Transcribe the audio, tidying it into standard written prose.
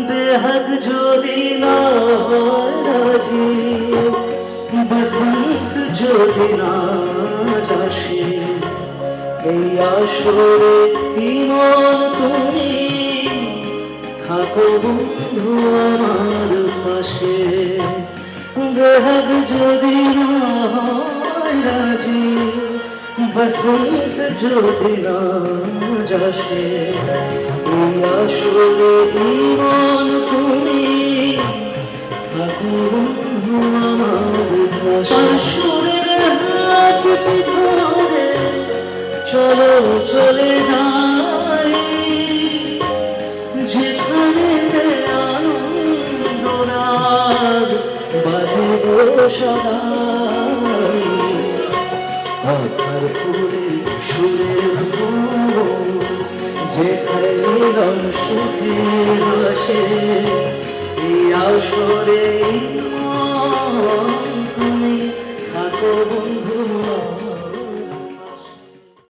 বেহাগ যদি না হয় রাজি, বসন্ত যদি না যাসে, এই আসরে মন তুমি থাকো বন্ধু আমার পাশে। বেহাগ যদি না হয় রাজি, বসন্ত যদি না যাসে, এই আসরে মন তুমি থাকো বন্ধু আমার পাশে। সুরের হাত ধরে চলো চলে যাই, যেখানে আনন্দ রাগ বাজে গো সদাই। আধার ফুলে সুরের ভুবন, যেখানে রং সুখে হাসে, এই আসরে তুমি থাকো বন্ধু।